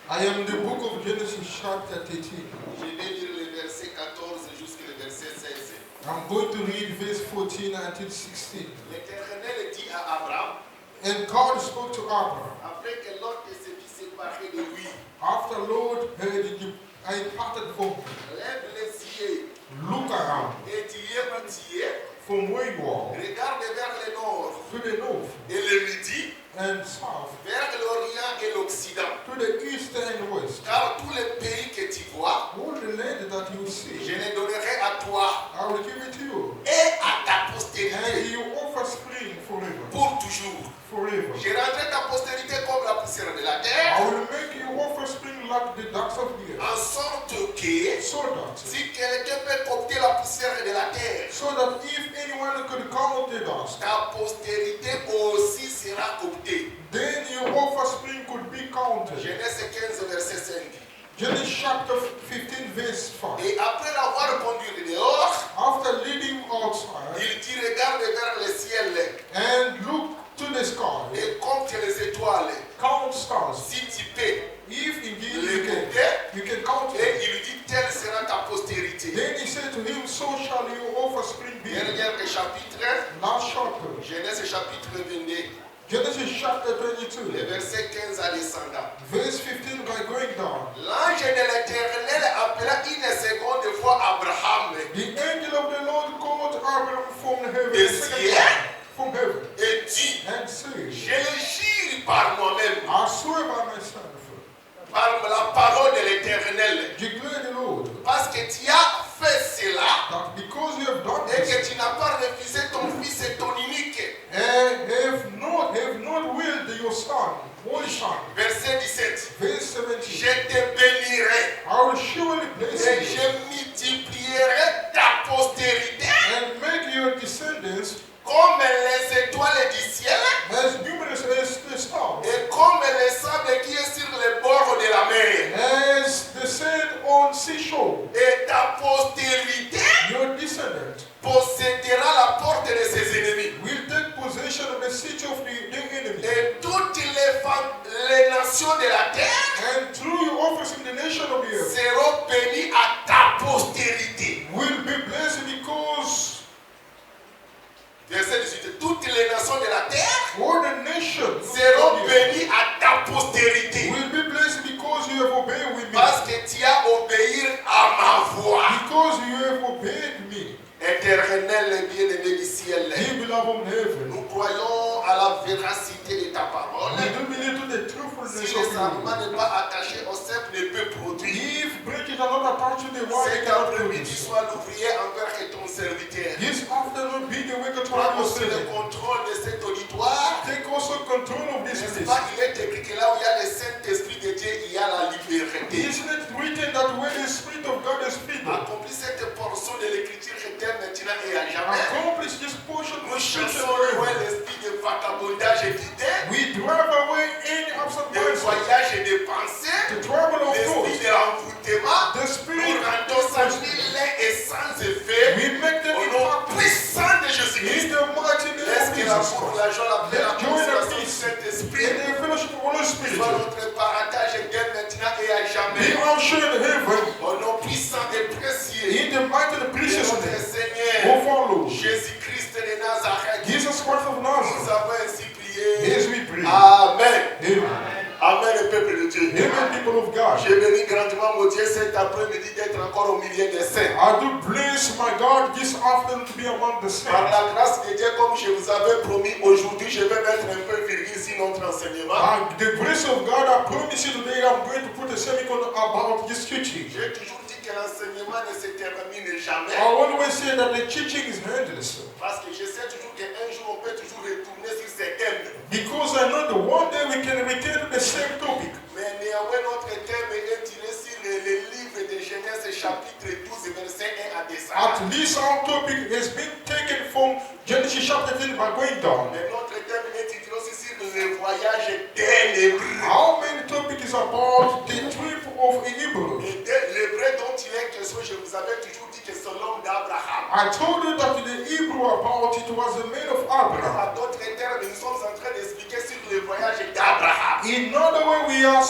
I am in the book of Genesis chapter 13. Je vais lire le verset 14 jusqu'au verset 16. I'm going to read verse 14 until 16. L'Éternel dit à Abraham, And God spoke to Abraham. après que l'autre se fit séparer de lui, After Lord had departed from him, lève les yeux look around et Dieu où tu es, from where you are regarde vers le nord to the north et le midi, and south, vers l'Orient et l'Occident. to the east and west. Car tous les pays que tu vois, All the land that you je see, les donnerai à toi I will give it to you. et à ta And postérité you offer spring forever. pour toujours. Forever. Je rendrai ta postérité comme la poussière de la terre, I will make you offer spring like the ducks of the earth. en sorte que So that, si quelqu'un peut compter la poussière de la terre, if anyone could count the dust, ta postérité aussi sera comptée. then your offer spring could be counted. Genèse 15, verset 5. Genesis chapter 15 verse 5. Et après l'avoir conduit dehors, After leading outside il dit regarde vers le ciel and look to the sky, et compte les étoiles. count stars. Si tu peux If indeed les compter, you can count et it. il dit telle sera ta postérité. Then he said to him, so shall your offer spring be. Dernier chapitre, Last chapter, Genèse chapitre 22, Genesis chapter le 22, verset 15 à descendant. verse 15 by going down. L'ange de l'Éternel appela une seconde fois Abraham The angel of the Lord called Abraham from heaven, et the second dit, time, from heaven, et dit, and said, je le jure par moi-même, I swear by myself, par la parole de l'Éternel, declare the Lord, parce que tu as fait cela that because you have done et this, que tu n'as pas refusé ton fils et ton unique. and have not willed your son, one son. Verset 17. Verse Je 17. te bénirai I will surely bless et you je multiplierai ta postérité and make your descendants comme les étoiles du ciel as numerous as the stars, et comme le sable qui est sur les bords de la mer. as the sand on seashore. Et ta postérité Your descendant possédera la porte de ses ennemis. will take possession of the city of the enemy. Et toutes les nations de la terre And through your office in the nation of the earth seront bénies à ta postérité. will be blessed because Verset 18. Toutes les nations de la terre all the nations seront of the earth bénies à ta postérité. will be blessed because you have obeyed with me. Parce que tu as obéi à ma voix. Because you have obeyed me. Éternel bien-aimé du ciel, Dear beloved heaven, nous croyons à la véracité de ta parole. we do believe to the Si truthfulness le of you. serment n'est pas attaché au simple, ne peut produire. If breaking are not attached to the word, it Cet cannot après-midi, produce. sois l'ouvrier envers ton serviteur. This afternoon, be the wicked Prends one aussi le servant. contrôle de cet auditoire. Take also control of this N'est-ce place. pas, il est écrit que là où il y a le Saint-Esprit de Dieu, il y a la liberté. Isn't it written that where the Spirit of God is freedom? Accomplis cette portion de l'écriture que t'aimes maintenant et à jamais. Accomplish this portion Nous of Scripture chassons loin forever. l'esprit de vagabondage et d'idées, We drive away any absent de mindset, voyage et de pensée, the travel of l'esprit thought, de l'envoûtement. the Nous spirit rendons ça nul et sans effet we make them au nom impact puissant de Jésus-Christ. in the mighty name Laisse of que la Jesus pour Christ. la joie, la paix, la Let joy and consolation du peace Saint-Esprit in the fellowship of the Holy Spirit soit notre partage dès maintenant et à be jamais. our share in heaven Au nom puissant et précieux in the mighty and de precious notre name Seigneur of our Lord Jésus-Christ de Nazareth. Jesus Christ of Nous Nazareth. avons ainsi prié. Yes, we pray. Amen. Amen. Amen, le peuple de Dieu. Amen, people of God. J'ai béni grandement mon Dieu cet après-midi d'être encore au milieu des saints. I do bless my God this afternoon to be among the Par saints. la grâce de Dieu, comme je vous avais promis, aujourd'hui je vais mettre un peu virgule sur notre enseignement. By the grace of God, I promise you today I'm going to put a semicolon about this teaching. J'ai toujours dit que l'enseignement ne se termine jamais. I always say that the teaching is endless. Parce que je sais toujours qu'un jour on peut toujours retourner sur ces thèmes. Because I know that one day we can return to the same topic. Mais néanmoins, notre thème est tiré sur le livre de Genèse chapitre 12, verset 1 à 10. At least our topic has been taken from Genesis chapter 10 by going down. Mais notre thème est tiré aussi sur le voyage ténébreux. Our main topic is about the trip of a Hebrew. Et l'hébreu dont il est question, je vous avais toujours dit que c'est l'homme d'Abraham. I told you that the Hebrew about it was a man of Abraham. En d'autres termes, nous sommes en train d'expliquer sur le voyage d'Abraham. In other way, we are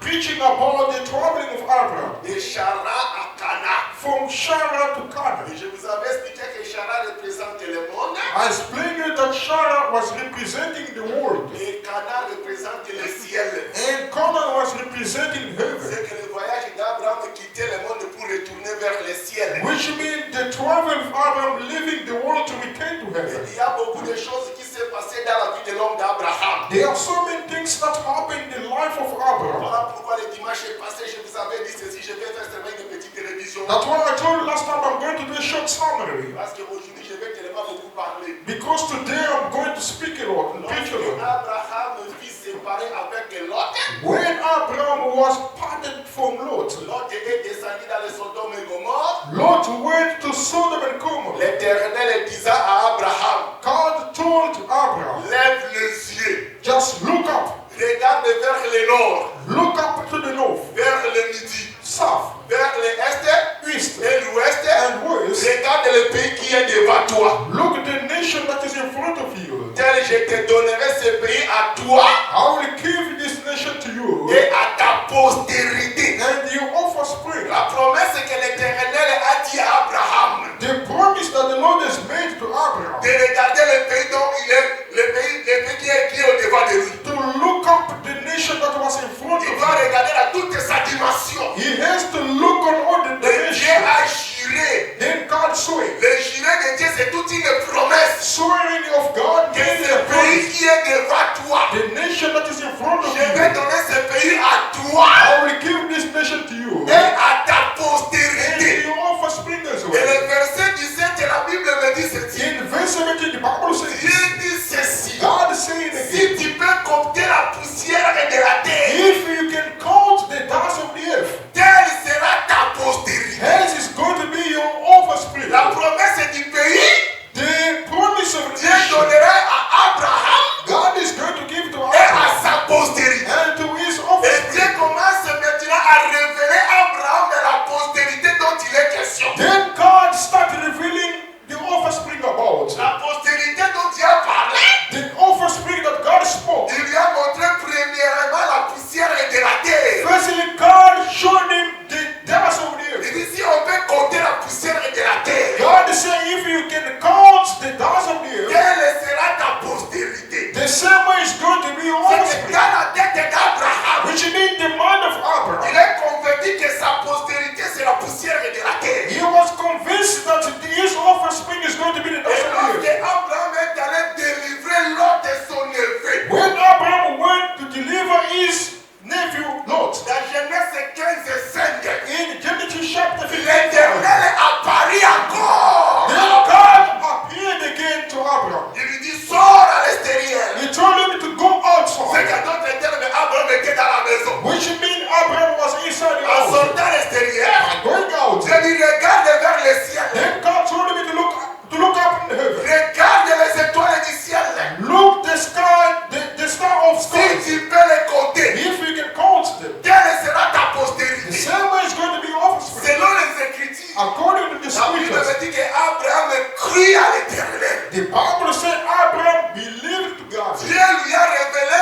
preaching about the traveling of Abraham de Charan à Cana. from Shara to Canaan. Et je vous avais expliqué que Charan représente le monde I explained you that Shara was representing the world et Cana représente le ciel. and Canaan was representing heaven, C'est que le voyage d'Abraham quittait le monde pour retourner vers le ciel. which means the travel of Abraham leaving the world to return to heaven. Il y a beaucoup de choses qui s'est passées dans la vie de l'homme d'Abraham. There are so many things that happen in the life of Abraham. Voilà pourquoi le dimanche passé, je vous avais dit ceci, je vais faire seulement une petite révision. That's why I told you last time I'm going to do a short summary. Parce qu'aujourd'hui, je vais tellement beaucoup parler. Because today I'm going to speak a lot and preach a Lorsque lot. Abraham fut séparé avec Lot, When Abraham was parted from Lot, Lot est descendu dans le Sodome et Gomorrhe. Lot went to Sodom and Gomorrah. L'Éternel disant à Abraham, God told Abraham, lève les yeux, just look up, regarde vers le nord, look up to the north, vers le midi, south, vers l'est east, et l'ouest. and west. Regarde le pays qui est devant toi. Look at the nation that is in front of you. Tel je te donnerai ce pays à toi I will give this nation to you et à ta postérité. and your offspring. La promesse que l'Éternel a dit à Abraham The promise that the Lord has made to Abraham de regarder le pays dont il est, le pays qui est au devant de lui. to look up the nation that was in front of Il doit him. regarder dans toute sa dimension. He has to look on all the Et Dieu dimensions. a juré. Then God swore. Le juré de Dieu, c'est toute une promesse. Swearing of God Que gave ce a pays promise. qui est devant toi, The nation that is in front of je vais you, donner ce pays à toi I will give this nation to you et à ta and postérité. to your offspring as Et well. le verset 17 de la Bible me dit ceci. In verse 17, the Bible says, Dieu dit ceci. God is saying again, Si tu peux compter la poussière de la terre, if you can count the dust of the earth, telle sera ta postérité. hence is going to be your offspring. La promesse du pays, The promise of Dieu nation, donnera à Abraham God is going to give to et à Abraham sa postérité. and to his Et offspring. Dieu commence maintenant à révéler à Abraham de la postérité dont il est question. Then God started revealing the offspring about. La postérité dont Dieu a parlé, The offspring that God spoke. il lui a montré premièrement la poussière de la terre. Firstly, God showed him the dust of the earth. Il dit si on peut compter la poussière de la terre, God is saying if you can count the dust of the earth, quelle sera ta postérité? the same way is going to be your C'est que offspring. dans la tête d'Abraham, Which means the mind of il Abraham. est convaincu que sa postérité c'est la poussière de la terre. He was convinced that his offspring is going to be the dust Et of the lorsque earth. Abraham est allé délivrer Lot de son neveu, When Abraham went to deliver his nephew Lot, dans Genèse 15:5, in Genesis chapter 15, l'Éternel apparut encore. then God appeared again to Abraham. Il lui dit sors à l'extérieur. He told him to go C'est outside, qu'à d'autres termes, Abraham était dans la maison. which means Abraham was inside the En house. sortant à l'extérieur, Going out, je lui regarde vers le ciel. then God told him to look up in heaven. Regarde les étoiles du ciel. Look the sky, the star of Si stars. tu peux les compter, If you can count them, quelle sera ta the postérité? same way is going to be offspring. Selon les Écritures, According to the la Bible scriptures, me dit qu'Abraham crut à l'Éternel. the Bible said Abraham believed to God. Dieu lui a révélé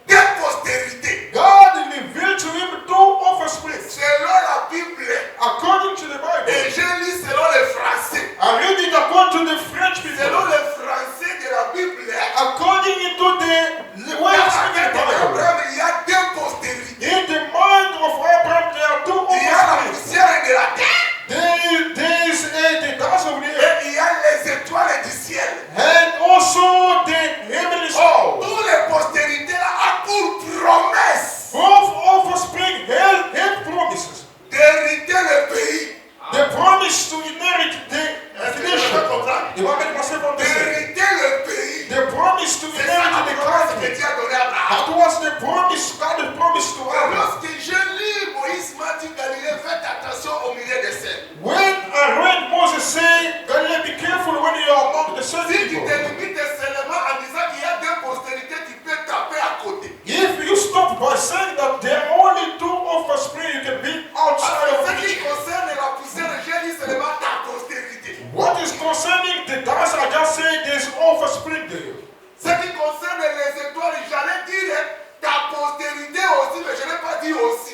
des postérités. God revealed to him two offspring. Selon la Bible, According to the Bible, et je lis selon le français. I read it according to the French Selon people. le français de la Bible, According to the way dans of la speaking tête the Bible. d'Abraham, il y a deux postérités. In the mind of Abraham, there are two Il y a la offspring. poussière de la terre There is the dust of the earth, et il y a les étoiles du ciel. and also the heavenly Oh, soul. toutes les postérités là ont pour promesse Both offspring held promises. d'hériter le pays. The promise to inherit the Est-ce que je peux nation. comprendre? The Bible must have understood. D'hériter le pays. The promise to C'est ça la inherit the promesse que country. Dieu a donnée à Abraham. That was the promise, God the promise to Abraham. Lorsque je lis Moïse m'a dit Galilée, faites attention au milieu des scènes. When I read Moses say, Galilée, be careful when you are among the certain Si tu people. te limites seulement en disant qu'il y a deux postérités, tu peux taper à côté. If you stop by saying that there are only two offspring, you can be outside Alors, of ce qui it. concerne la poussière, je lis seulement ta postérité. What is concerning the dust, I just say there's offspring there. Ce qui concerne les étoiles, j'allais dire ta postérité aussi, mais je n'ai pas dit aussi.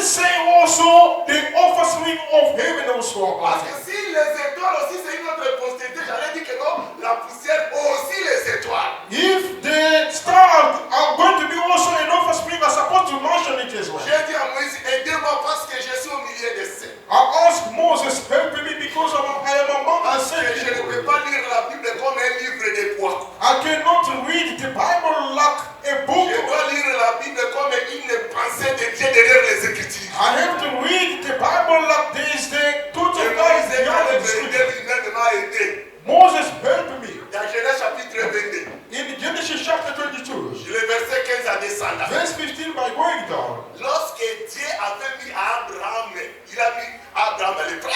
say also the offspring of heaven also Parce are. que si les étoiles aussi c'est une autre postérité, j'allais dire que non, la poussière aussi les étoiles. If the stars are going to be also an offspring, I'm supposed to mention it as well. J'ai dit à Moïse, aidez-moi parce que je suis au milieu des saints. I asked Moses, help me because I am among the Parce que saints. je ne peux pas lire la Bible comme un livre de poids. I cannot read the Bible like a book. Je dois lire la Bible comme une pensée de Dieu derrière les Écritures. I have to read the Bible like there is the truth Et of God Moïse, behind quand the le scripture. lui-même m'a aidé. Moses, help me. Dans Genèse chapitre 22, In Genesis chapter 22, le verset 15 à descendre. verse 15, by going down, Lorsque Dieu avait mis à Abraham, il a mis Abraham à l'épreuve,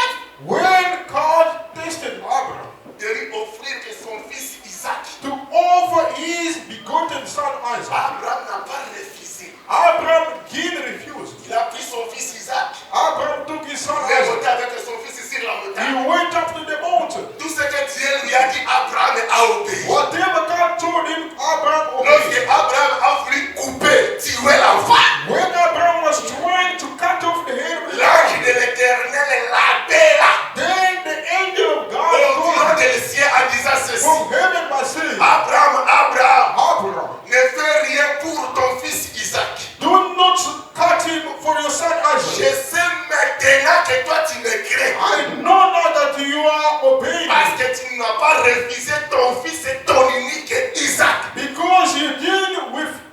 when God tested Abraham de lui offrir que son fils Isaac. to offer his begotten son Isaac, Abraham n'a pas refusé. Abraham did refuse. Il a pris son fils Isaac. Abraham took his son Il est Isaac. monté avec son fils sur la He montagne. went up to the mountain. Tout ce que Dieu lui a dit, Abraham a obéi. Whatever God told him, Abraham Lorsque obeyed. Abraham a voulu couper, tuer l'enfant, When Abraham was trying to cut off the head of the l'ange child, de l'Éternel l'appela then the angel of God au told nom him des cieux en disant ceci. from heaven by saying, Abraham, Abraham, Abraham, ne fais rien pour ton fils Isaac. do not cut him for your son Je Isaac. sais maintenant que toi tu me crains. I know now that you are obeying Parce me que tu n'as pas refusé ton fils et ton unique Isaac. because you did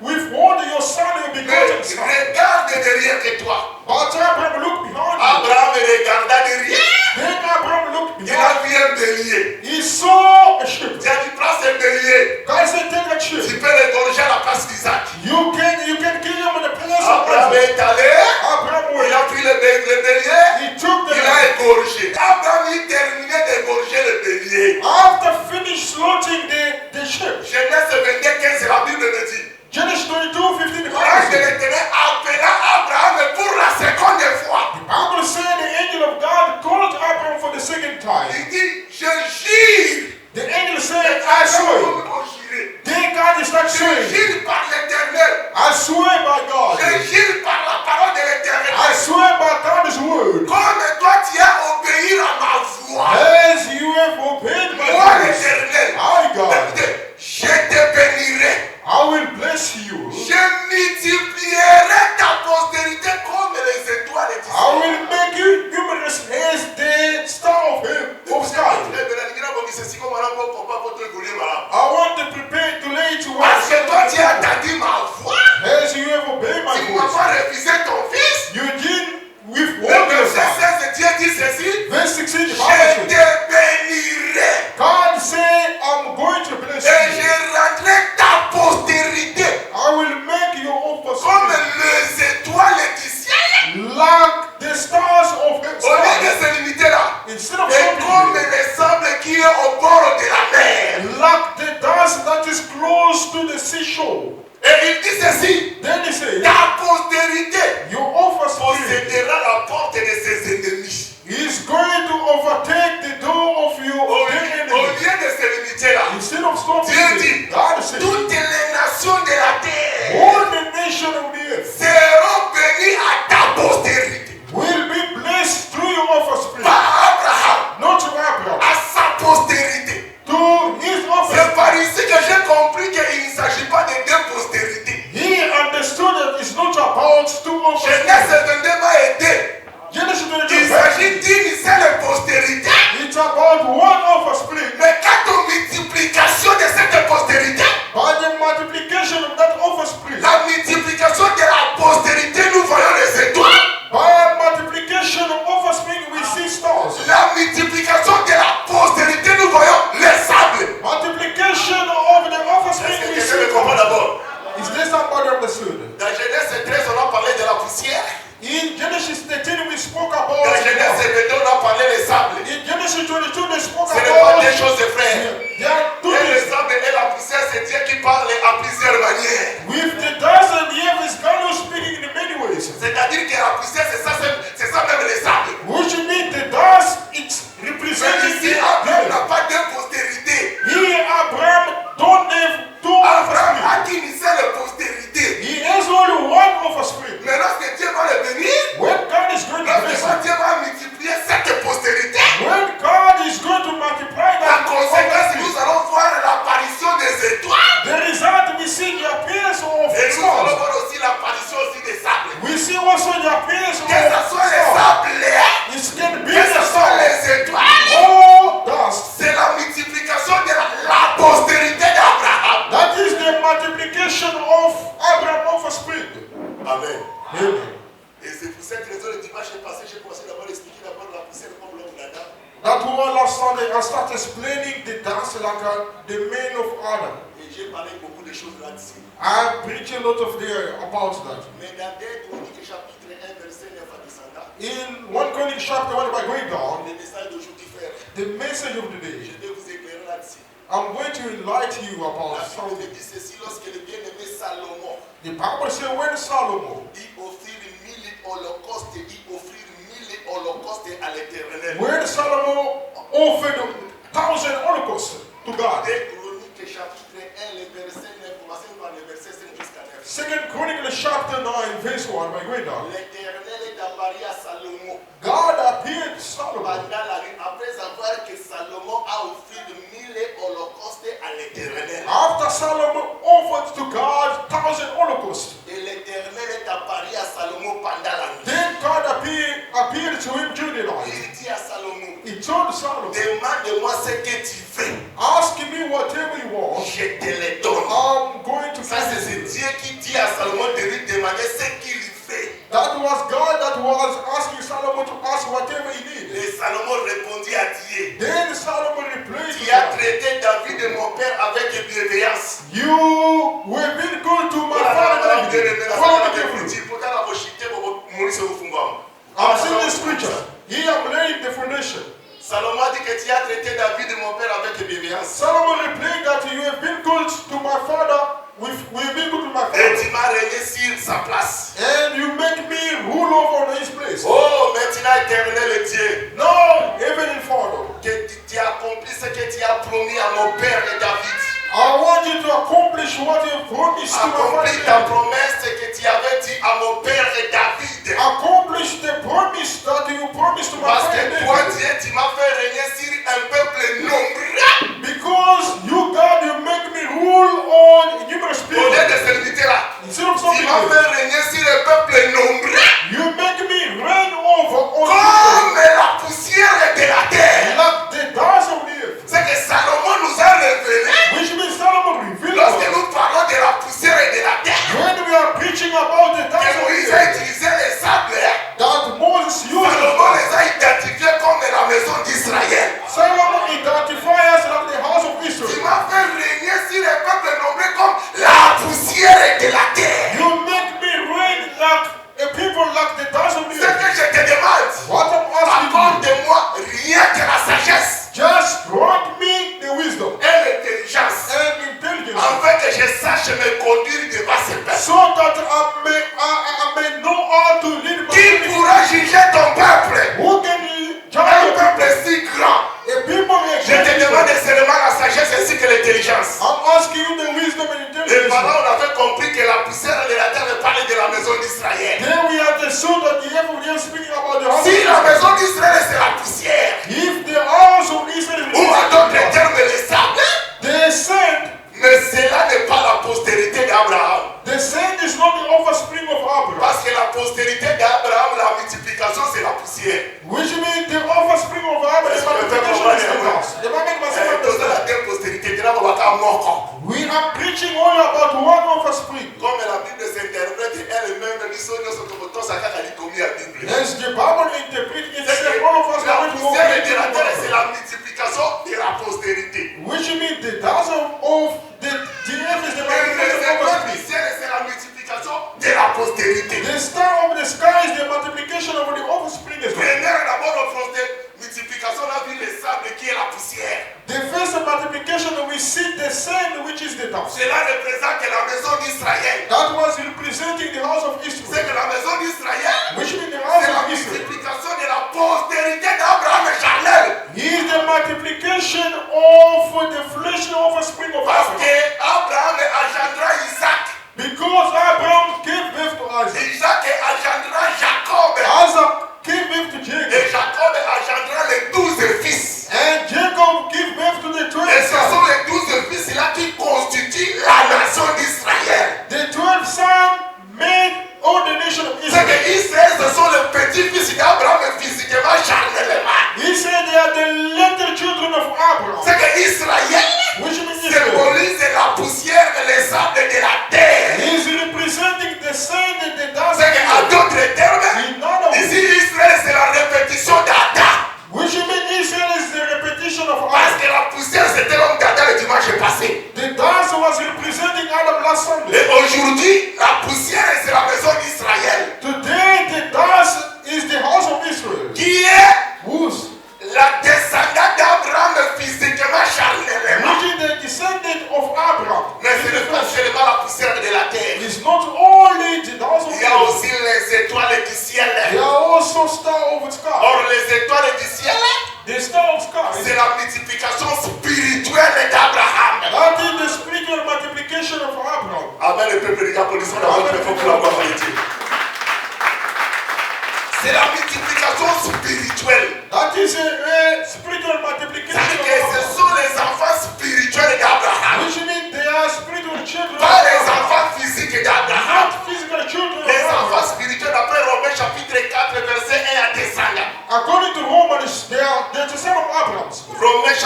withhold your son, your Mais begotten son. regarde derrière que toi. But Abraham looked behind him. Abraham regarda derrière. Then Abraham looked Il behind a vu un bélier. him. He saw a sheep. J'ai dit, prends ce bélier. God said, take a sheep. Tu peux l'égorger à la place d'Isaac. You can kill him in the place of Abraham Isaac. est allé. Abraham Il went. a pris le bélier. He took Il the. a égorgé. Abraham il terminait d'égorger le bélier. After finish slaughtering the sheep. Genèse 22, 15, la Bible me dit. Genesis 22:15. The L'ange de Bible l'Éternel appela Abraham pour la seconde fois. said the angel of God called Abraham for the second time. Il dit, je jure. The angel said, I swear. Then God is not Je swearing. jure par l'Éternel. I swear by God. Je jure par la parole de l'Éternel. I swear by God's word. Comme toi tu as obéi à ma voix. As you have obeyed my Moi voice, l'Éternel. I God, Écoutez, je te bénirai. I will bless you. Je multiplierai ta postérité comme les étoiles du I ciel. will make you numerous as the star of heaven of sky. I want to prepare to lay to Parce que toi tu as rest. entendu ma voix. As you have obeyed my Tu n'as voice, pas refusé ton fils. you did with Le one verset yourself. 16, Dieu dit ceci. Verse 16, the Je Bible says, te bénirai. God said, I'm going to bless Et you. je rendrai ta postérité I will make your comme offspring les étoiles du ciel. like the stars of Au lieu de heaven. se limiter là. Instead of Et comme stopping le sable qui est au bord de la mer. there, like the dust that is close to the seashore. Et il dit ceci. Then he says, Ta postérité your offspring possédera la porte de ses ennemis. is going to overtake the door of your Au enemy. lieu de se limiter là. Instead of stopping Dieu there, dit, God says, toutes les nations de la terre all the nation of the earth seront bénies à ta postérité. will be blessed through your offspring. Pas Abraham, Not to Abraham, à sa postérité. to his C'est offspring. par ici que j'ai compris qu'il ne s'agit pas de deux postérités. He understood that it's not about two offspring. Genèse 22 m'a aidé. Genesis Il 22, s'agit d'une seule postérité. it's about one offspring. Mais quant aux multiplications de cette postérité, By the multiplication of that offspring, la multiplication de la postérité, nous voyons les étoiles. by multiplication of offspring, we see stars. La multiplication de la postérité, nous voyons les sables. Multiplication of the offspring, Est-ce que we quelqu'un me see. comprend d'abord? Is there somebody understood? Dans Genèse 13, on a parlé de la poussière. In Genesis 13, we spoke Dans about. Genèse 22, on a parlé des sables. In Genesis 22, they spoke Ce n'est pas about. deux choses, frères. There are two Et le things. sable et la poussière, c'est Dieu qui parle à plusieurs manières. With the dust and the earth is God who's speaking in many ways. C'est-à-dire que la poussière, c'est ça même les sables. Which means the dust, it's Mais representing ici, the Abraham earth. n'a pas de postérité. Here, Abraham don't have two Abraham offspring. a qu'une seule postérité. He has only one offspring. Mais lorsque Dieu va le bénir, When Amen. Amen. Et c'est pour cette raison, le dimanche passé, j'ai commencé d'abord à expliquer d'abord la poussière comme l'homme d'Adam. That was last Sunday. I started explaining the dance like the men of Adam. Et j'ai parlé beaucoup de choses là-dessus. I preach a lot of there about that. Mais dans 2 Chroniques chapitre 1, verset 9 à descendant, In 1 Chronics chapter 1 by going down, le message d'aujourd'hui, frère, the message of the day, je vais vous éclairer là-dessus. I'm going to enlighten you about La Bible something. dit ceci, lorsque le bien-aimé Salomon, The Bible says when Solomon, il offrit 1000 holocaustes, il offrit 1000 holocaustes à l'Éternel. when Solomon offered 1,000 holocausts to God. 2 Chroniques chapitre 1, le verset 9, commencez par le verset 5 jusqu'à 9. Second Chronicles chapter 9 verse 1 by going down. L'Éternel est apparu à Salomon God appeared to Solomon pendant la nuit, après avoir que Salomon a offert 1000 holocaustes à l'Éternel. after Solomon offered to God 1,000 holocausts. Et l'Éternel est apparu à Salomon pendant la nuit. Then God appeared to him during the night. Il dit à Salomon, He told Solomon, demande-moi ce que tu veux, ask me whatever you want, je te le donne. I'm going to Ça, c'est give ce you. Dieu qui dit à Salomon de lui demander ce qu'il veut. That was God that was asking Solomon to ask whatever he needed. Et Salomon répondit à Dieu, Then Solomon replied to tu as God, traité David de mon père avec bienveillance. you were being good to my father David. Follow me carefully. I'm seeing the scripture. Here I'm laying the foundation. Salomon a dit que tu as traité David de mon père avec bienveillance. Solomon replied that you have been good to my father. We've been good to my Et father. tu m'as régné sur sa place. And you make me rule over his place. Oh, maintenant éternel Dieu, No, Heavenly Father, que tu accomplis ce que tu as promis à mon père et David. I want you to accomplish what you promised to my Accomplis ta father. promesse que tu avais dit à mon père et David. Accomplish the promise that you promised to my Parce father que toi, David. Dieu, tu m'as fait régner sur un peuple nombreux. Because you, God, you make me rule on numerous Au people. lieu de servir là, Instead of tu something m'as else, fait régner sur un peuple nombreux. you make me reign over all Comme la poussière de la terre. people like the dust of the earth. C'est que Salomon nous a révélé. Which means Solomon revealed Lorsque us. nous parlons de la poussière et de la terre, When we are preaching about the dust que of Moïse the a earth, utilisé les sables, that Moses used, Salomon les a identifiés comme la maison d'Israël. Solomon identifies like the house of Tu Israel. m'as fait régner sur les peuples nombreux comme la poussière de la terre. You make me reign like a people like the dust of the Ce earth. que je te demande, What I'm asking you, accorde-moi rien que la sagesse just grant me the wisdom et l'intelligence, and intelligence afin que je sache me conduire devant ces peuples. so that I may know how to lead my Qui people. pourra juger ton peuple? Who can Un judge your peuple people? si grand. A people like Je te that. demande seulement la sagesse ainsi que l'intelligence. I'm asking you the wisdom and Et intelligence. pendant on avait compris que la poussière de la terre parlait de la maison d'Israël. Then we understood that the heaven we are speaking about the house of Si la Israel. maison d'Israël c'est la poussière, If the house of Israel ou à d'autres is termes les sables, the sand, mais cela n'est pas la postérité d'Abraham. the sand is not the offspring of Abraham. Parce que la postérité d'Abraham, la multiplication c'est la poussière. Which means the offspring of Abraham, the multiplication is the dust. The Bible must Et toute la understand. terre postérité de l'Abraham mort. We are preaching only about one offspring. Comme la Bible s'interprète elle-même, nous sommes tous à la Bible. As the Bible interprets C'est itself, que all of us la are going to go poussière into de la terre, the c'est Bible. la multiplication de la postérité. Which means the dust of the earth is the Et le multiplication secteur of offspring. du ciel, c'est la multiplication de la postérité. The star of the sky is the multiplication of the offspring as well. Première d'abord, on fait multiplication, on a vu le sable qui est la poussière. The first multiplication we see the sand which is the dust. Cela représente la maison d'Israël. That was representing the house of C'est Israel. que la maison d'Israël, Which means the house c'est la of Israel multiplication de la postérité d'Abraham et Charnel. is the multiplication of the flesh offspring of Parce Abraham. que Abraham engendra Isaac. Because Abraham gave birth to Isaac. Isaac engendra Jacob. Isaac gave birth to Jacob. Et Jacob engendra les 12 fils. And Jacob gave birth to the 12 Et ce sont sons. les 12 fils là qui constituent la nation d'Israël. The 12 sons made all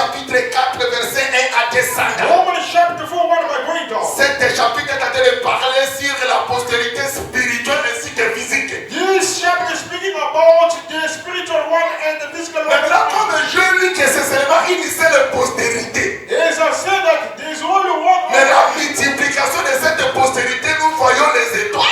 chapitre 4, verset 1 à descendre. Romans chapter 4, what am I going to? Cet chapitre est en train de parler sur la postérité spirituelle ainsi que physique. This chapter is speaking about the spiritual one and the physical one. Maintenant, comme je lis que c'est seulement une seule postérité, As I said that there is only one. mais la multiplication de cette postérité, nous voyons les étoiles.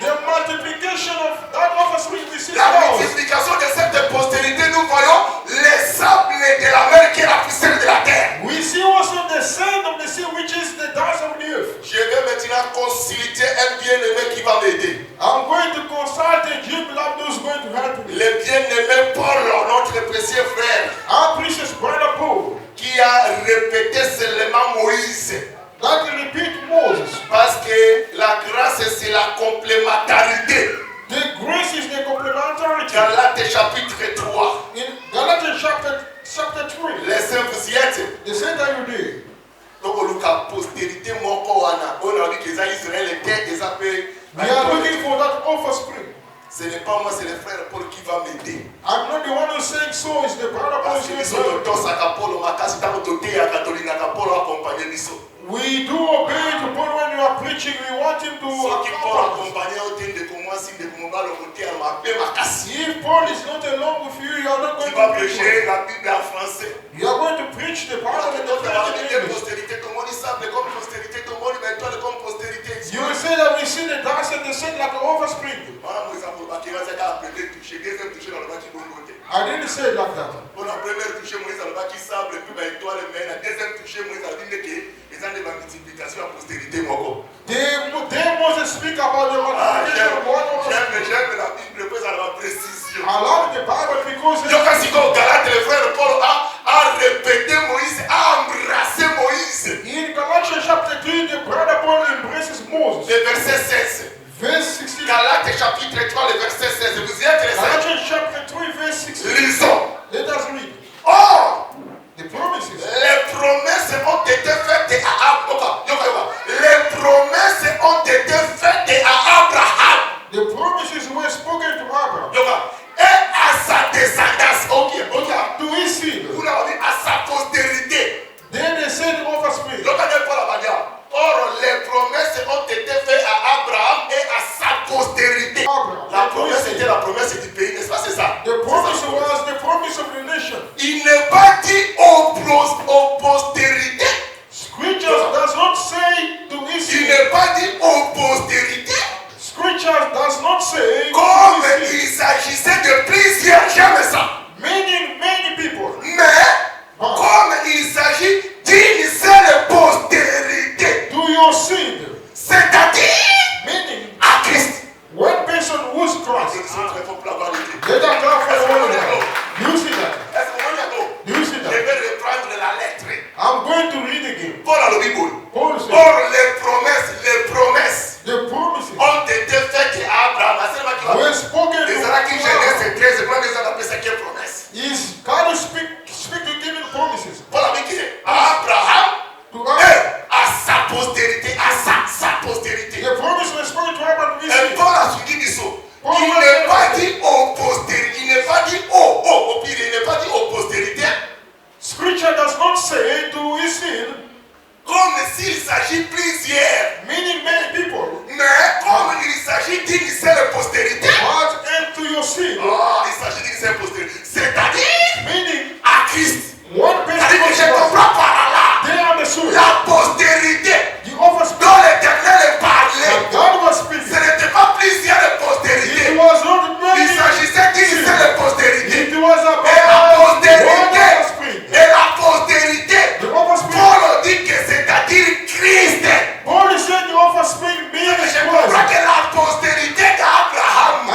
The multiplication of that offspring we see La stars. multiplication de cette postérité, nous voyons les sables de la mer qui est la puissance de la terre. We see also the sand of the sea, which is the dust of the earth. Je vais maintenant consulter un bien-aimé qui va m'aider. I'm going to consult a Jew beloved who's going to help me. Le bien-aimé Paul, notre précieux frère, Our precious brother Paul, qui a répété seulement Moïse. that will repeat Moses. Parce que la grâce, c'est la complémentarité. The grace is the complementarity. Galates chapitre 3. In Galatians chapter 3, Les saints vous y êtes. the same that you did. Donc, on a postérité, mon corps, on a dit que les Israël étaient des appels. We are looking for that offspring. Ce n'est pas moi, c'est le frère Paul qui va m'aider. I'm not the one who's saying so, it's the brother Paul Parce que saying nous sommes so. tous à Capolo, ma casse, tant que tu es à Catholique, à Capolo, accompagner Nisso. We do obey to Paul when you are preaching. We want him to Ceux qui peuvent accompany. accompagner au temps de comment si de comment le côté à ma paix, ma casse. If Paul is not along with you, you are not Tu going vas to preach. prêcher la Bible en français. You are going to preach the Bible in the Donc, la French Bible English. postérité, tout le monde sable comme postérité, tout le monde étoile comme postérité. You will say that we see the dust and the sun like an offspring. Voilà, moi, ça pour qui va c'est qu'à première toucher, deuxième toucher dans le bas qui bon côté. I didn't say it like that. Pour la première toucher, Moïse dans le bas qui sable, et puis bah, étoile, mais la deuxième toucher, Moïse a dit que les gens de la multiplication à postérité, mon gars. They Moses speak about the multiplication of one offspring. J'aime la Bible, parce qu'elle a la précision. I love the Bible because Donc, quand c'est au Galate, le frère Paul a répété Moïse, a embrassé Moïse. in Galatians chapter 3, the brother Paul embraces Moses. Le verset 16. Verse 16. Galate chapitre 3, le verset 16. Vous y êtes les saints? Galatians chapter 3, verse 16. Lisons. Let us read. Or, The promises. les promesses ont été faites à Abraham. Les promesses ont été faites à Abraham. The promises were spoken to Abraham. Et à sa descendance. Ok. To his seed. Vous l'avez dit, à sa postérité. Then they said offspring. Donc, on n'est pas la manière. Or, les promesses ont été faites à Abraham et à sa postérité. Abraham. La promesse était la promesse du pays, n'est-ce pas? C'est ça. The promise was the promise of the nation. Il n'est pas dit aux postérités. Scriptures does not say to his Il seed. n'est pas dit aux postérités. Scripture does not say to Comme his seed. il s'agissait de plusieurs, j'aime ça. Meaning many people. Mais, comme il s'agit d'une seule postérité, To your seed. c'est-à-dire Meaning à Christ. one person who's Christ. Est-ce que Let us clap for the word of God. Do you see that? que Do you see je that? vais reprendre la lettre? I'm going to read again. Paul a le Bible. Paul said, Or, les promesses the promises ont été faites à Abraham. C'est le qui va. were spoken Les to gens qui Abraham. Genèse 13, quand les gens appellent ça qui est promesse. Is God will speak to giving promises Paul a dit à Abraham to et Abraham. à sa postérité, à sa postérité. The promise was spoken to Abraham. to his Et seed. Paul a suivi du saut. Il n'est pas dit aux postérités, il n'est pas dit au pire, il n'est pas dit aux postérités, Scripture does not say to his seed, comme s'il s'agit plusieurs, meaning many people, mais comme il s'agit d'une seule postérité. but and to your seed, Oh, il s'agit d'une seule postérité. C'est-à-dire meaning à Christ. one person C'est-à-dire que was je comprends par là. They understood La postérité the offspring dont l'Éternel parlait, that God was ce speaking. n'était pas plusieurs It postérités. was not Il many. s'agissait d'une seule postérité. It was Et la about one postérité, offspring. et la postérité, The offspring. Paul dit que c'est-à-dire Christ. Paul said the offspring means Je comprends Christ. que la postérité d'Abraham, I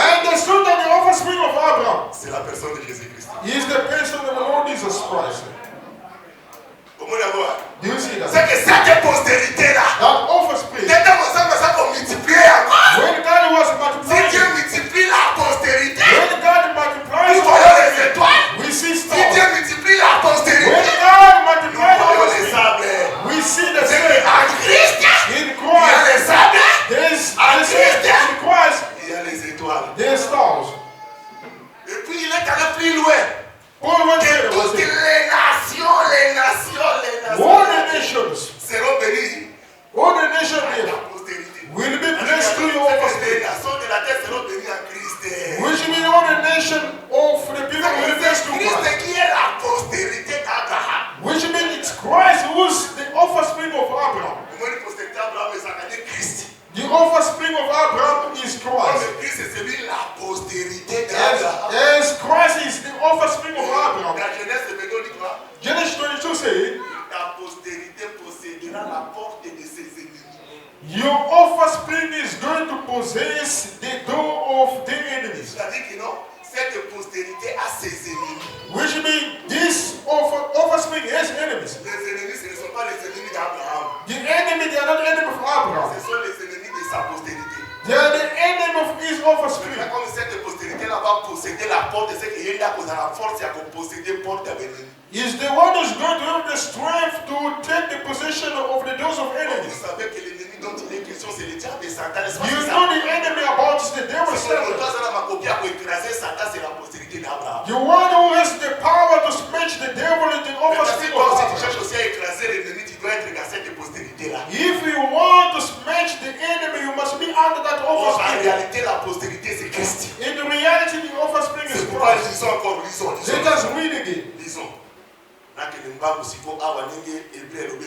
of the enemies. C'est-à-dire que non, cette postérité a ses ennemis. Which means this offspring has enemies. Les ennemis, ce ne sont pas les ennemis d'Abraham. The enemy, they are not enemy of Abraham. Ce sont les ennemis de sa postérité. They are the enemy of his offspring. Mais comme cette postérité-là va posséder la porte, c'est qu'il y a la force à posséder la porte avec l'ennemi. Is the one who's going to have the strength to take the possession of the doors of Vous enemies. savez que l'ennemi dont il est question, c'est le diable et Satan. You know the enemy about the devil. C'est le toi, ça m'a copié pour écraser Satan, c'est la postérité d'Abraham. The one who has the power to smash the devil in the offspring of Si tu Abraham. cherches aussi à écraser l'ennemi, tu dois être dans cette postérité-là. If you want to smash the enemy, you must be under that En offspring. réalité, la postérité, c'est Christ. In the reality, the offspring is C'est pourquoi Christ. lisons encore, lisons. Let us read again. Lisons.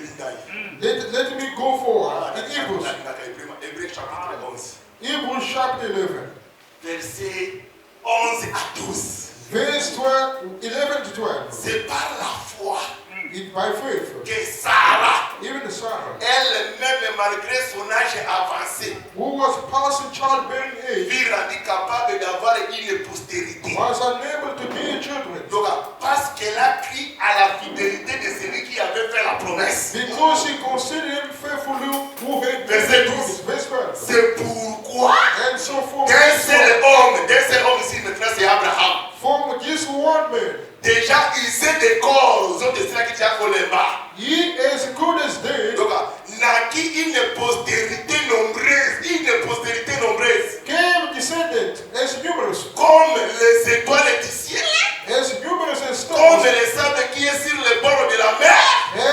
Let me go forward in Hebrews. Hébreux chapitre 11. Hebrews chapter 11. Versets 11 à 12. Verse 12, 11 to 12. C'est par la foi By faith, que Sarah, even Sarah, elle-même, malgré son âge avancé, who was past childbearing age, fut rendue capable d'avoir une postérité. was unable to bear children. Donc, parce qu'elle a cru à la fidélité de celui qui avait fait la promesse. Because he considered him faithful who had Verset 12. Verse 12. C'est pourquoi And so from d'un seul homme ici maintenant c'est Abraham. this one man, Déjà il sait des corps aux autres c'est là qui tient les bas. he as good as dead, Donc, naquit une postérité nombreuse, came descendant as numerous, comme les étoiles du ciel, as numerous as comme stars, le sable qui est sur les bords de la mer,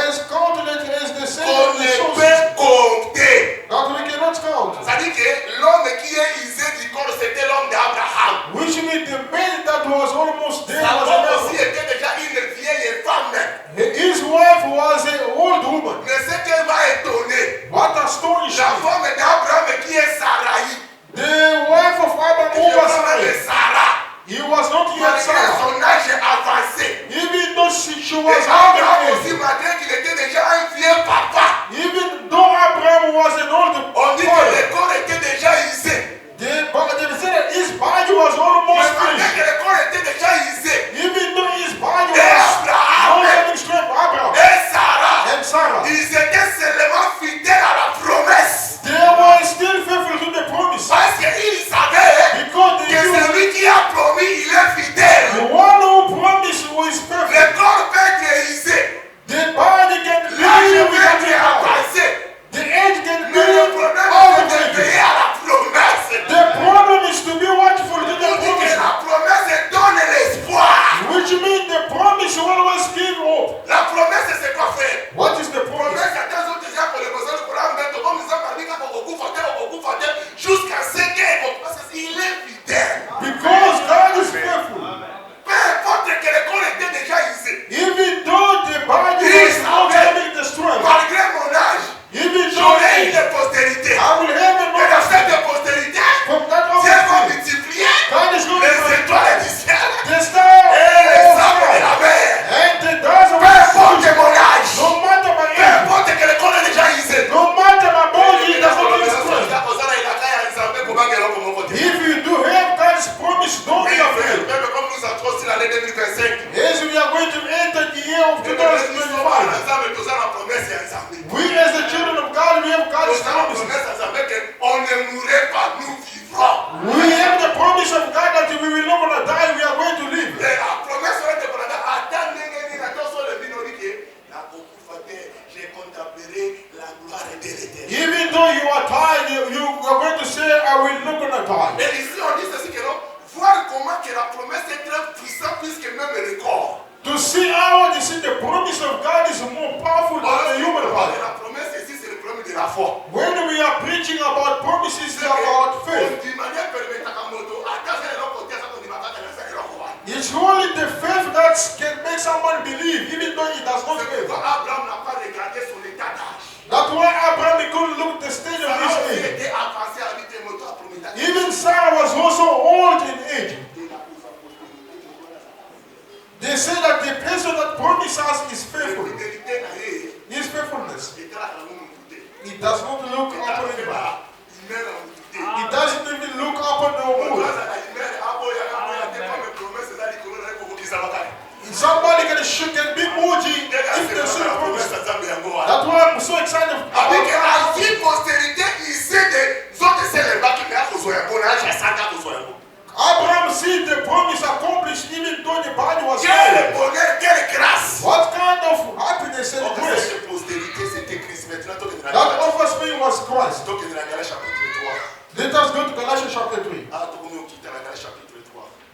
as continent as the sand qu'on of the ne sources, peut compter. that we cannot count. C'est-à-dire que l'homme qui est usé du corps, c'était l'homme d'Abraham. Which means the man that was almost dead Sa was femme a aussi man. était déjà une vieille femme. His wife was an old woman. Mais ce qui m'a étonné, What astonished la me. femme d'Abraham qui est Sarai, The wife of Abraham who was de married, Sarah, he was not yet malgré Sarah. son âge avancé. Even though she Et was Abraham Abraham, aussi, malgré qu'il était déjà un vieux papa, even though Abraham was an old on dit que father, le corps était déjà usé. they said that his body was Mais almost malgré finished. que le corps était déjà usé, Even though his body et was no Abraham having strength, Abraham et Sarah, and Sarah, ils étaient seulement fidèles à la promesse. they were still faithful to the promise. Parce qu'ils savaient Because they que knew celui qui a promis, il est fidèle. the one who promised who is perfect. Le corps peut être usé, The body can be l'âge peut without être power. avancé, The age can be mais le problème all est the de way. veiller à la promesse. The problem is to be watchful to the On dit que promise, la promesse donne l'espoir. which means the promise will always give hope. La promesse, c'est quoi faire? What is the promise? Promesse, certains autres gens pour le besoin de Coran, mais comme ils ont parlé, quand on coupe, jusqu'à 5 ans, parce qu'il est fidèle. Because God is faithful. Peu importe que le corps était déjà usé, Even though the body Yes, is not amen. having the strength, malgré mon âge, even though j'aurai I une postérité. will have Et dans another cette postérité, from that Dieu va offspring. multiplier God is going les to étoiles du ciel the star et les of sables de sky la mer. and the stars of Peu the importe sea. mon âge, No matter my peu age, importe que le corps est déjà usé. no matter my body does not have strength. If you do have God's promise, don't be afraid. Même comme nous entrons sur l'année 2025, As we are going to enter the year of 2025, we as the children of God, we have God's promises. on ne mourrait pas, nous vivrons. We have the promise of God that we will not gonna die, we are going to live. Et la promesse de Brada, attendez, attention le binorique, la cocoufate, j'ai contemplé la gloire de l'éternel. Even though you are tired, you are going to say, I will not gonna die. Et ici on dit ceci que non, voir comment que la promesse est très puissante puisque même le corps. To see how the promise of God is more powerful than the human body. La promesse ici c'est le problème de la foi. When we are preaching about promises about faith, D'une manière permettant à moto, attention le côté ça qu'on dit ma tante c'est le roi. it's only the faith that can make someone believe, even though he does not C'est faith. pourquoi Abraham n'a pas regardé son état d'âge. That's why Abraham couldn't look the stage of his Sarah aussi age. était avancée à vite moto à promis d'âge. Even Sarah was also old in age. They say that the person that promises us is faithful. Fidélité n'a rien. His faithfulness. Et là, on nous douter. He does not look Et là, upon on fait anyone. pas. Il met dans le douter. He doesn't even look upon the On wood. doit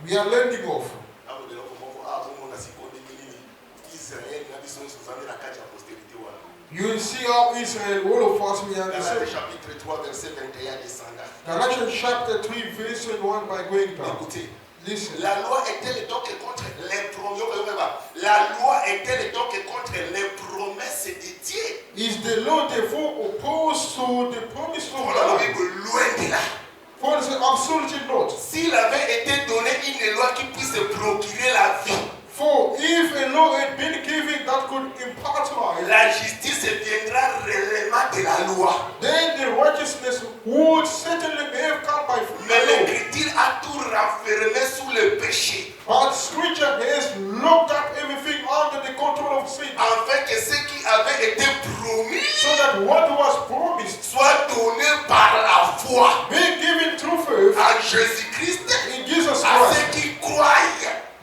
We are learning of. You will see how Israel, all of us, we are the same. Galatians chapter 3, verse 21 by going down. Listen. La loi était donc contre les promesses. La loi était donc contre les promesses de Dieu. Is the law therefore opposed to the promise of God? Loin de là. For the absolutely not. S'il avait été donné une loi qui puisse procurer la vie. For if a law had been given that could impart life, la justice viendra réellement de la loi. Then the righteousness would certainly have come by faith. Mais l'écriture a tout renfermé sous le péché. But Scripture has looked up everything under the control of sin. Afin que ce qui avait été promis, so that what was promised, soit donné par la foi, being given through faith, à Jésus-Christ, in Jesus Christ, à ceux qui croient,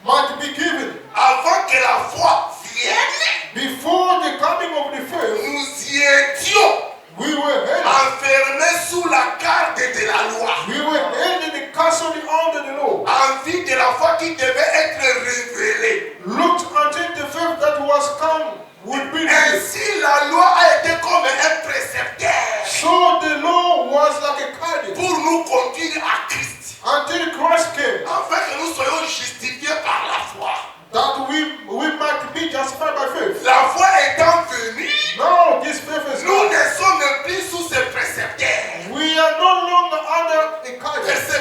might be given. Avant que la foi vienne, before the coming of the faith, nous y étions. We were held, enfermés sous la garde de la loi. We were held in the custody under the law. En vue de la foi qui devait être révélée. Looked until the faith that was come would be. Ainsi la loi a été comme un précepteur. So the law was like a guide. Pour nous conduire à Christ. Until Christ came. Afin que nous soyons justifiés par la foi. That we might be justified by faith. La foi étant venue, now this faith is nous ne sommes plus sous ce précepteur. We are no longer under a guidance. Verset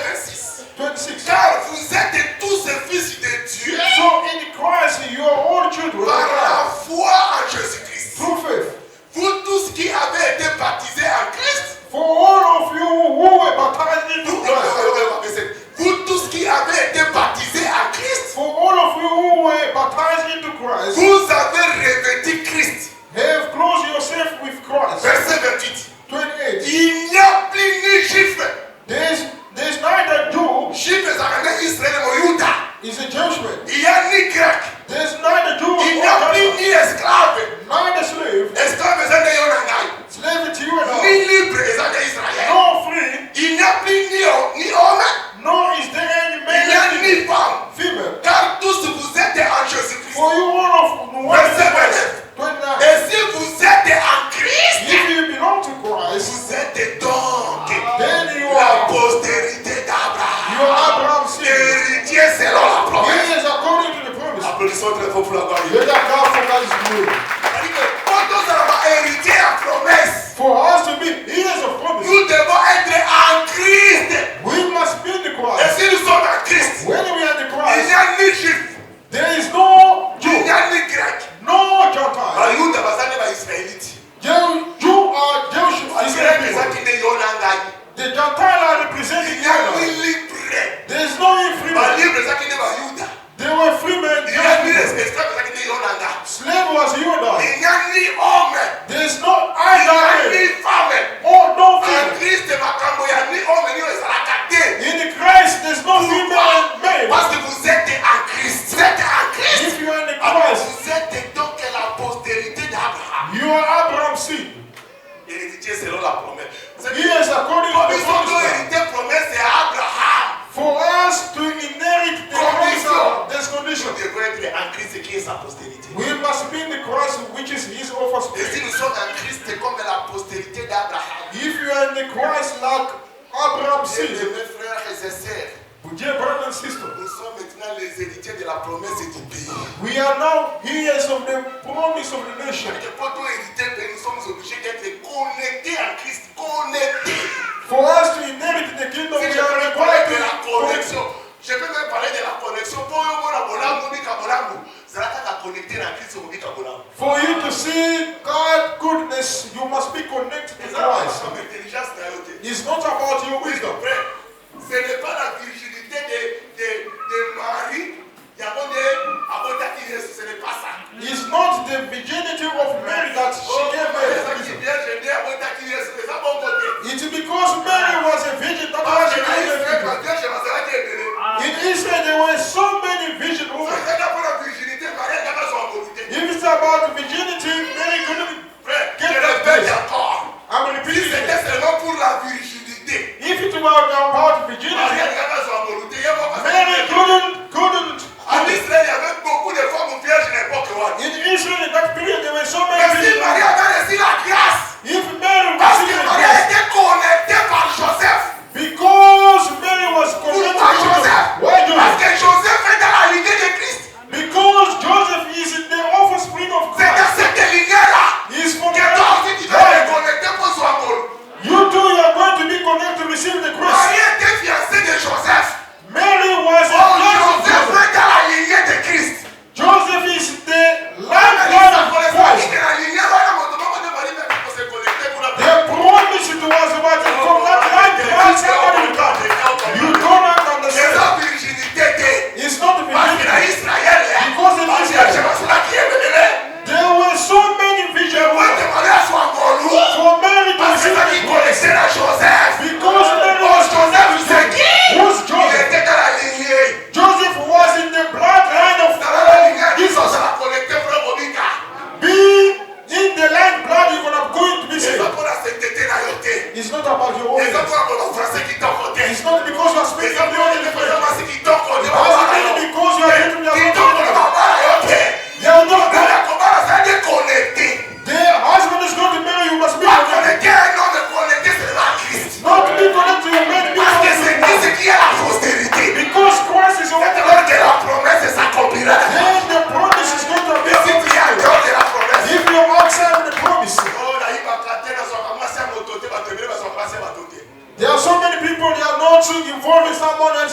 26. Car vous êtes tous fils de Dieu. So in Christ you are all children. Par la foi en Jésus-Christ. Through faith. Vous tous qui avez été baptisés en Christ. For all of you who were baptized into Christ. Vous tous qui avez été baptisés en Christ. For all of you who were baptized into Christ. Vous avez revêtu Christ. Have clothed yourself with Christ. Verset 28. 28. Il n'y a plus ni juif. There's neither Jew. Juif est Israël Moyuda. Is a judgment. Il n'y a ni grec. There's neither Jew. Il n'y a plus ni esclave. Neither slave. Esclave est Yonangai. Slave to you and I. Ni libre est Israël. No free. Il n'y a plus ni homme. Nor is there any man. Il n'y a ni femme. Female. Car tous vous êtes en Jésus-Christ. For you all of one. Verset 29. Et si vous êtes en Christ, if you belong to Christ, vous êtes donc then you la are postérité d'Abraham. You are Abraham's seed. Héritier selon la promesse. He is according to the promise. Applaudissons très fort pour la gloire. Let that God for God's glory. Quand nous sommes héritiers à promesse, for us to be heirs of promise, nous devons être en Christ. We must be in the Christ. Et si nous sommes en Christ, when we are in the il Christ, n'y a ni juif, there is no Jew, il n'y a ni grec, no Gentile. Bayuda bazane ba Israélite. Jew are Jewish. The Gentile are representing Il y a ni Israel. libre. There is no free Ba man. libre zakine ba Yuda. They were free men. Il y a ni esclave zakine Yonanga. Slave was Judah. Il n'y a ni homme. There is no Il n'y a either ni femme. or no En female. Christ makambo ya ni homme ni ezalakate. In Christ, there is no female and male. Parce que vous êtes en Christ. Vous êtes en Christ. If you are in the Alors Christ, vous êtes donc la postérité d'Abraham. you are Abraham's seed. Héritier selon la promesse. He is according to the promise. Héritier promesse c'est Abraham. For us to inherit the promise, this condition, Nous devons être en Christ qui est sa postérité. we must be in the Christ which is his Et offspring. si nous sommes en Christ comme la postérité d'Abraham. If you are in the Christ like Abraham's Bien seed, mes frères et sœurs, dear brothers and sisters, nous sommes maintenant les héritiers de la promesse du pays. we are now heirs of the promise of the nation. Et pour tout hériter, nous sommes obligés d'être connectés en Christ. Connectés. For us to inherit the kingdom, Si we je are peux parler required de la to connexion, je peux même parler de la connexion. Pour eux, mon abolamou, ni kabolamou. C'est là que connecté dans Christ, on dit kabolamou. For you to see God's goodness, you must be connected to Et ça, Christ. c'est intelligence d'ailleurs. It's not about your wisdom. Ce n'est pas la virginité de Marie. Ce n'est pas ça. It's not the virginity of Mary that she gave birth. It's because Mary was a virgin that was she gave birth. In Israel there were so many virgin women. If it's about virginity, Mary couldn't get that birth. I'm repeating it. C'était seulement pour la virginité. If it were about virginity,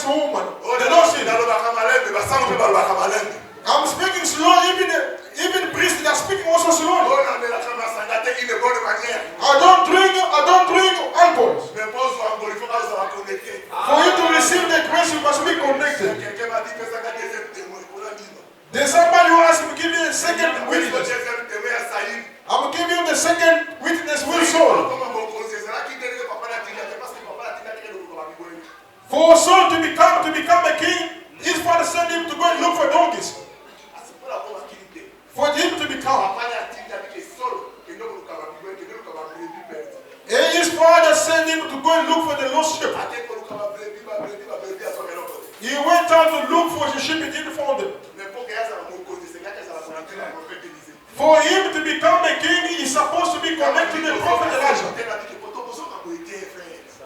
woman. They don't see it. I'm speaking slowly, even the priests are speaking also slowly. I don't drink alcohol. For you to receive the grace, you must be connected. There's somebody who asked me to give you a second witness. I'm giving you the second witness with Saul. For Saul to become a king, his father sent him to go and look for donkeys. For him to become. And his father sent him to go and look for the lost sheep. He went out to look for the sheep, he didn't find them. For him to become a king, he's supposed to be connected to the prophet Elijah.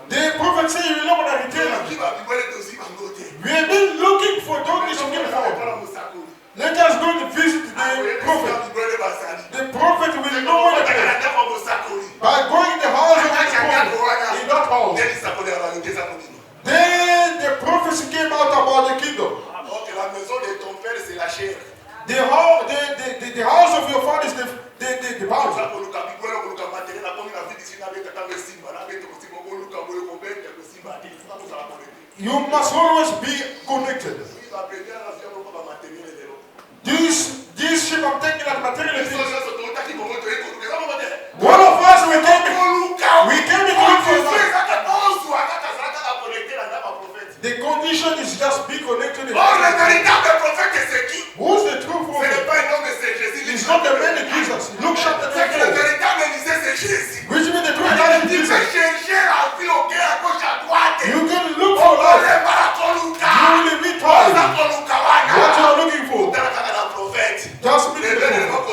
The prophet said he will not return. We have been looking for donkeys to get found. Let us go to visit the prophet. The prophet will know where the place. By going to the house of the prophet, in that house. Then the prophecy came out about the kingdom. The house of your father is the house. You must always be connected. This ship I'm taking as material things. One of us we came to look for that. The condition is just be connected. Who's the true prophet? It's not the man of Jesus. Luke chapter 24. Which means the true man of Jesus. You can look for life. You will be tired. What you are looking for? Just be the prophet.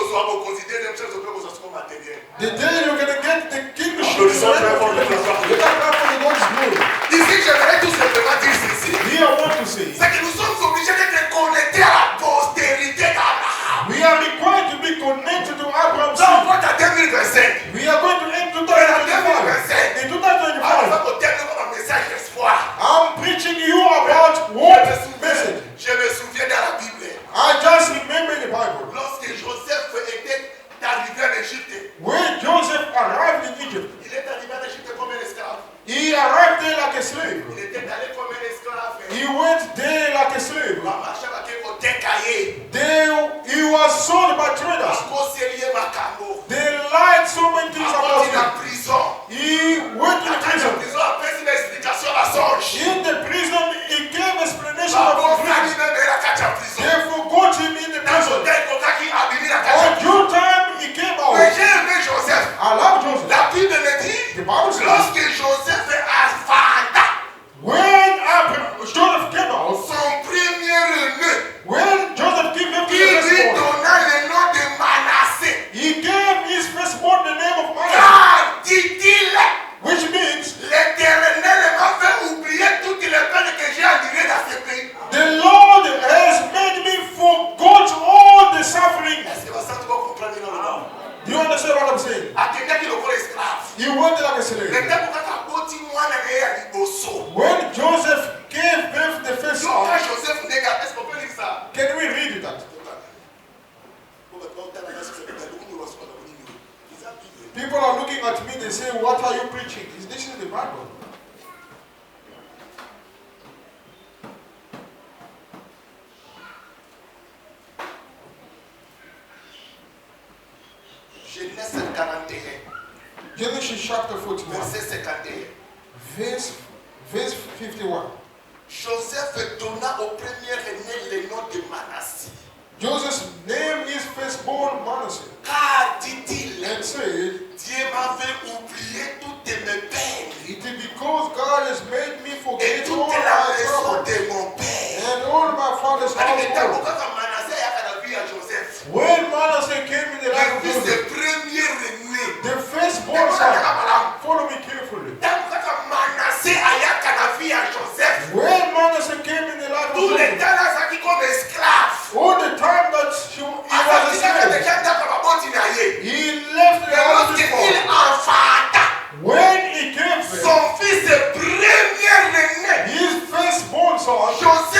The day you're going to get the kingdom. You can come for the God's glory. Here I want to say. We are required to be connected to Abraham's seed. We are going to end 2025. In 2025, I'm preaching you about what message. I just remember the Bible. When Joseph arrived in Egypt, he arrived there like a slave. He went there like a slave. There, he was sold by traders. They lied so many things about him. He went to prison. In the prison, he gave explanation of his dreams. They forgot him in the prison. On due time, he came out. I love Joseph. The Bible says, when Joseph came out, when Joseph gave him the firstborn, he gave his firstborn the name of Manasseh, which means the Lord has made me forget all the suffering. Do you understand what I'm saying? He went like a slave. When Joseph gave birth the first son, can we read that? People are looking at me, they say, what are you preaching? This is the Bible. Genesis chapter 41. Verse 51. Joseph donna au premier-né le nom de Manasseh. Joseph named his firstborn Manasseh. Car, dit-il, and said, Dieu m'avait oublié toutes mes peines. It is because God has made me forget Et all toute my la maison trouble de mon père. and all my father's household. When Manasseh came in the life of Joseph, the firstborn son, follow me carefully. When Manasseh came in the life of Joseph, all the time that he was a slave, he left the house before. When he came, his firstborn son, José